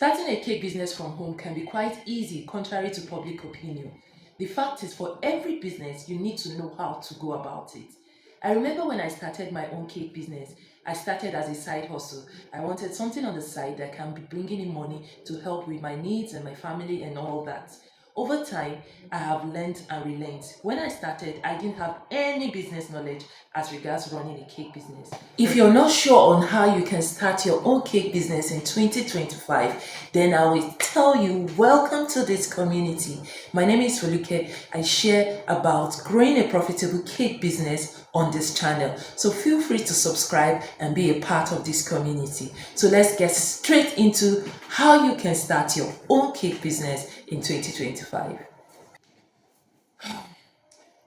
Starting a cake business from home can be quite easy, contrary to public opinion. The fact is, for every business, you need to know how to go about it. I remember when I started my own cake business, I started as a side hustle. I wanted something on the side that can be bringing in money to help with my needs and my family and all that. Over time, I have learned and relearned. When I started, I didn't have any business knowledge as regards running a cake business. If you're not sure on how you can start your own cake business in 2025, then I will tell you, welcome to this community. My name is Foluke. I share about growing a profitable cake business on this channel. So feel free to subscribe and be a part of this community. So let's get straight into how you can start your own cake business in 2025.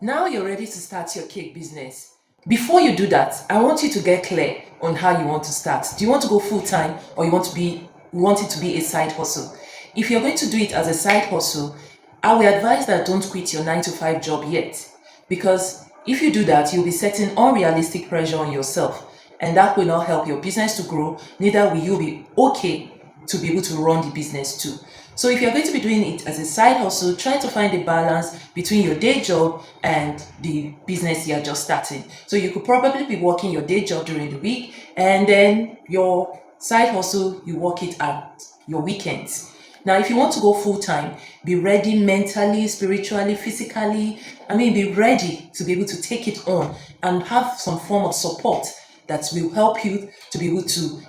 Now you're ready to start your cake business. Before you do that, I want you to get clear on how you want to start. Do you want to go full time, or you want it to be a side hustle? If you're going to do it as a side hustle, I will advise that don't quit your 9 to 5 job yet, because if you do that, you'll be setting unrealistic pressure on yourself, and that will not help your business to grow. Neither will you be okay to be able to run the business too. So if you're going to be doing it as a side hustle, try to find a balance between your day job and the business you're just starting. So you could probably be working your day job during the week, and then your side hustle, you work it at your weekends. Now, if you want to go full time, be ready mentally, spiritually, physically. Be ready to be able to take it on and have some form of support that will help you to be able to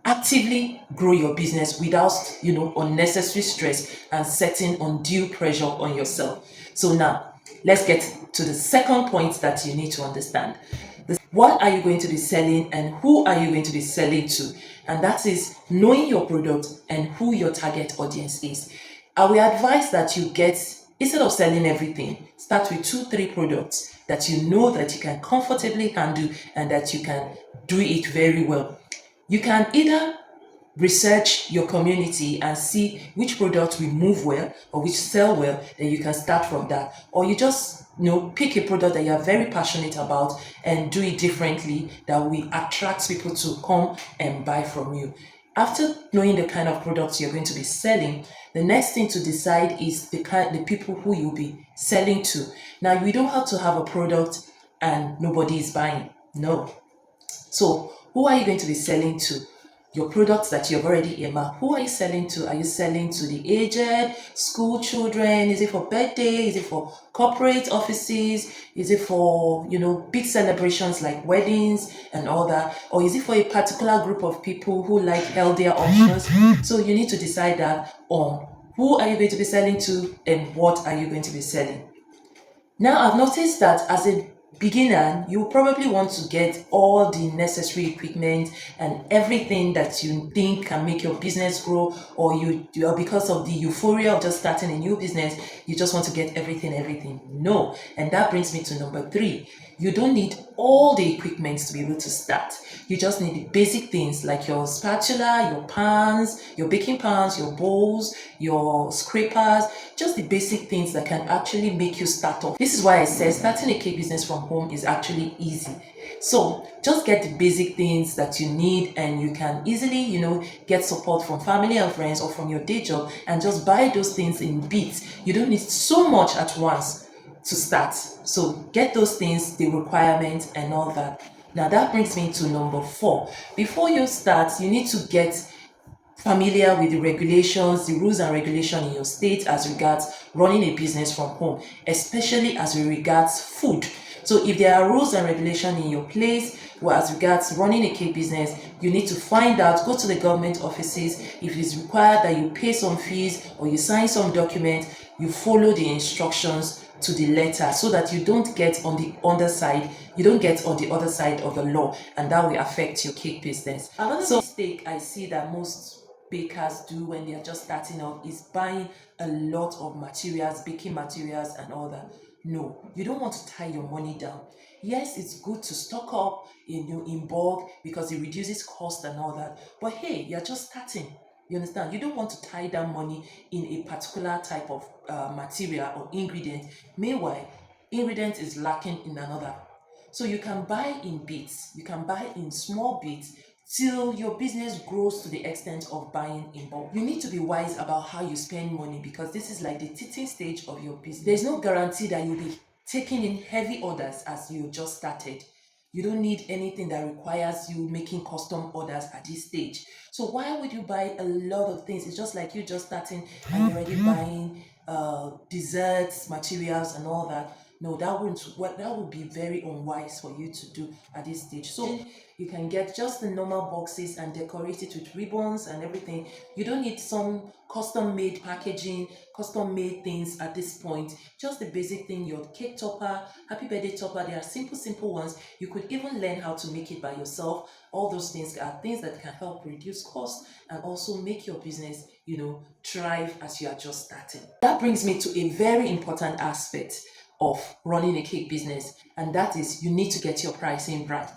actively grow your business without unnecessary stress and setting undue pressure on yourself. So now let's get to the second point that you need to understand. What are you going to be selling and who are you going to be selling to? And that is knowing your product and who your target audience is. I will advise that you get, instead of selling everything, start with 2 3 products that you know that you can comfortably handle and that you can do it very well. You can either research your community and see which product will move well or which sell well, then you can start from that. Or you just pick a product that you are very passionate about and do it differently that will attract people to come and buy from you. After knowing the kind of products you're going to be selling, the next thing to decide is the people who you'll be selling to. Now, you don't have to have a product and nobody is buying. No. So who are you going to be selling to? Your products that you've already earmarked, who are you selling to? Are you selling to the aged, school children? Is it for birthday? Is it for corporate offices? Is it for big celebrations like weddings and all that? Or is it for a particular group of people who like healthier options? So you need to decide that on who are you going to be selling to and what are you going to be selling. Now, I've noticed that as a beginner, you probably want to get all the necessary equipment and everything that you think can make your business grow, or because of the euphoria of just starting a new business, you just want to get everything. No. And that brings me to number 3. You don't need all the equipment to be able to start. You just need the basic things like your spatula, your pans, your baking pans, your bowls, your scrapers, just the basic things that can actually make you start off. This is why I said starting a cake business from home is actually easy. So just get the basic things that you need, and you can easily, get support from family and friends or from your day job, and just buy those things in bits. You don't need so much at once to start. So get those things, the requirements and all that. Now that brings me to number 4. Before you start, you need to get familiar with the regulations, the rules and regulation in your state as regards running a business from home, especially as regards food. So if there are rules and regulation in your place, as regards running a cake business, you need to find out, go to the government offices. If it is required that you pay some fees or you sign some document, you follow the instructions to the letter, so that you don't get on the underside, you don't get on the other side of the law, and that will affect your cake business. Another mistake I see that most bakers do when they are just starting off is buying a lot of materials, baking materials and all that. No, you don't want to tie your money down. Yes, it's good to stock up in bulk because it reduces cost and all that. But hey, you're just starting. You understand? You don't want to tie down money in a particular type of material or ingredient. Meanwhile, ingredient is lacking in another. So you can buy in bits. You can buy in small bits till your business grows to the extent of buying in bulk. You need to be wise about how you spend money because this is like the teething stage of your business. There's no guarantee that you'll be taking in heavy orders as you just started. You don't need anything that requires you making custom orders at this stage. So why would you buy a lot of things? It's just like you just starting and you're already buying desserts, materials, and all that. No, that would be very unwise for you to do at this stage. So you can get just the normal boxes and decorate it with ribbons and everything. You don't need some custom made packaging, custom made things at this point. Just the basic thing, your cake topper, happy birthday topper. They are simple ones. You could even learn how to make it by yourself. All those things are things that can help reduce costs and also make your business, thrive as you are just starting. That brings me to a very important aspect of running a cake business, and that is you need to get your pricing right.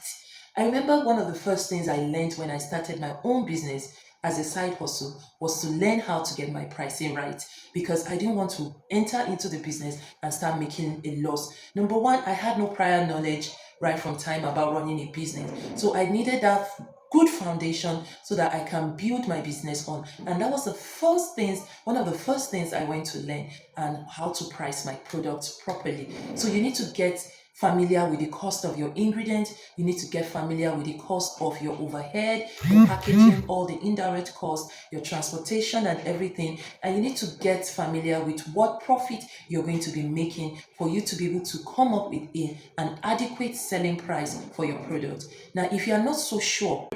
I remember one of the first things I learned when I started my own business as a side hustle was to learn how to get my pricing right because I didn't want to enter into the business and start making a loss. Number one, I had no prior knowledge right from time about running a business. So I needed that good foundation so that I can build my business on. And that was one of the first things I went to learn and how to price my products properly. So you need to get familiar with the cost of your ingredients. You need to get familiar with the cost of your overhead, your packaging, all the indirect costs, your transportation and everything. And you need to get familiar with what profit you're going to be making for you to be able to come up with an adequate selling price for your product. Now, if you are not so sure,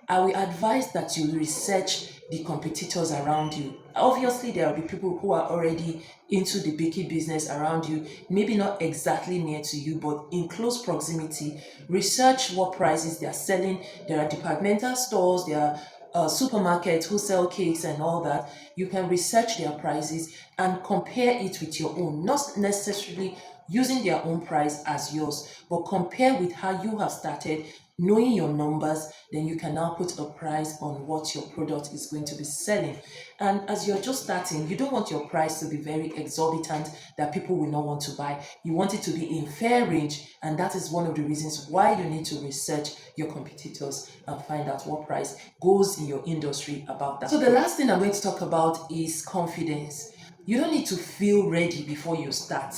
I will advise that you research the competitors around you. Obviously, there will be people who are already into the baking business around you, maybe not exactly near to you, but in close proximity. Research what prices they are selling. There are departmental stores, there are supermarkets who sell cakes and all that. You can research their prices and compare it with your own, not necessarily using their own price as yours, but compare with how you have started, knowing your numbers. Then you can now put a price on what your product is going to be selling. And as you're just starting, you don't want your price to be very exorbitant that people will not want to buy. You want it to be in fair range, and that is one of the reasons why you need to research your competitors and find out what price goes in your industry about that. So the last thing I'm going to talk about is confidence. You don't need to feel ready before you start.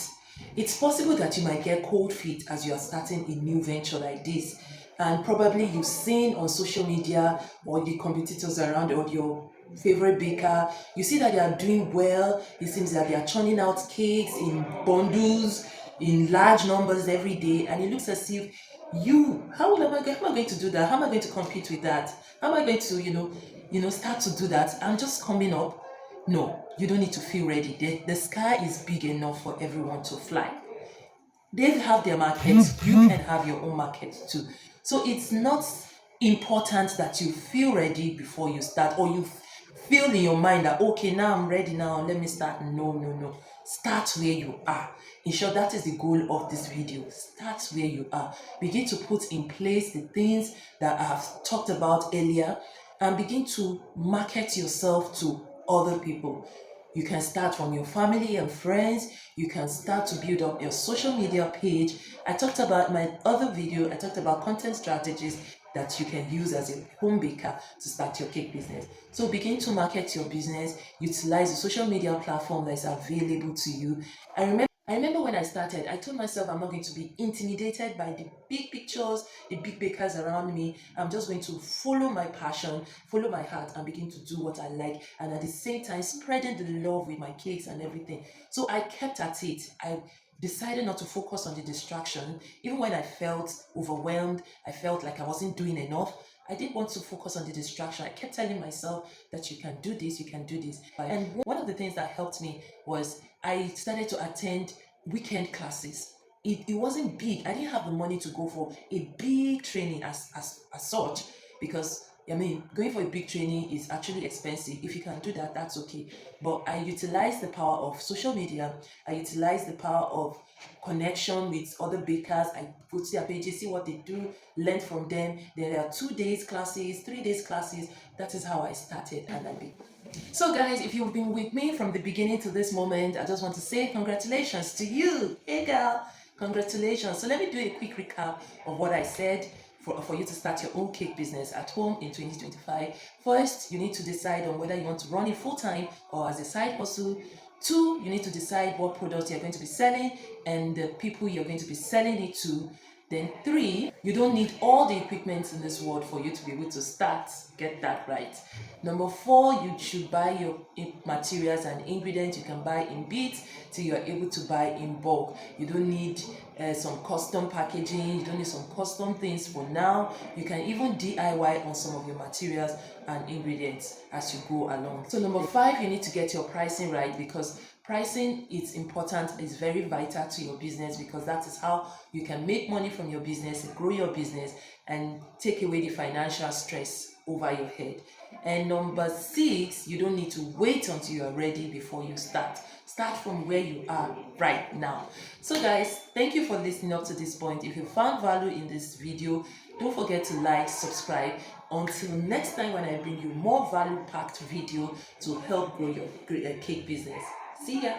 It's possible that you might get cold feet as you are starting a new venture like this, and probably you've seen on social media or the competitors around or your favorite baker, you see that they are doing well. It seems that they are churning out cakes in bundles, in large numbers every day, and it looks as if how am I going to do that? How am I going to compete with that? How am I going to start to do that? I'm just coming up. No, you don't need to feel ready. The sky is big enough for everyone to fly. They have their markets, you can have your own market too. So it's not important that you feel ready before you start, or you feel in your mind that, okay, now I'm ready, now let me start. No. Start where you are. In short, that is the goal of this video. Start where you are. Begin to put in place the things that I have talked about earlier and begin to market yourself to other people. You can start from your family and friends. You can start to build up your social media page. I talked about my other video, I talked about content strategies that you can use as a home baker to start your cake business. So begin to market your business, utilize the social media platform that is available to you. I remember when I started, I told myself I'm not going to be intimidated by the big pictures, the big bakers around me. I'm just going to follow my passion, follow my heart, and begin to do what I like. And at the same time, spreading the love with my cakes and everything. So I kept at it. I decided not to focus on the distraction. Even when I felt overwhelmed, I felt like I wasn't doing enough. I didn't want to focus on the distraction. I kept telling myself that you can do this, you can do this. And one of the things that helped me was I started to attend weekend classes. It wasn't big. I didn't have the money to go for a big training as such, because going for a big training is actually expensive. If you can do that, that's okay. But I utilize the power of social media. I utilize the power of connection with other bakers. I go to their pages, see what they do, learn from them. There are 2 days classes, 3 days classes. That is how I started, and so guys, if you've been with me from the beginning to this moment, I just want to say congratulations to you. Hey girl, congratulations. So let me do a quick recap of what I said. for you to start your own cake business at home in 2025. First, you need to decide on whether you want to run it full-time or as a side hustle. Two, you need to decide what products you're going to be selling and the people you're going to be selling it to. Then three, you don't need all the equipment in this world for you to be able to start. Get that right. Number four, you should buy your materials and ingredients. You can buy in bits till you're able to buy in bulk. You don't need some custom packaging. You don't need some custom things for now. You can even DIY on some of your materials and ingredients as you go along. So number five, you need to get your pricing right, because pricing is important, is very vital to your business, because that is how you can make money from your business, grow your business, and take away the financial stress over your head. And number six, you don't need to wait until you are ready before you start. Start from where you are right now. So guys, thank you for listening up to this point. If you found value in this video, don't forget to like, subscribe. Until next time when I bring you more value-packed video to help grow your cake business. See ya.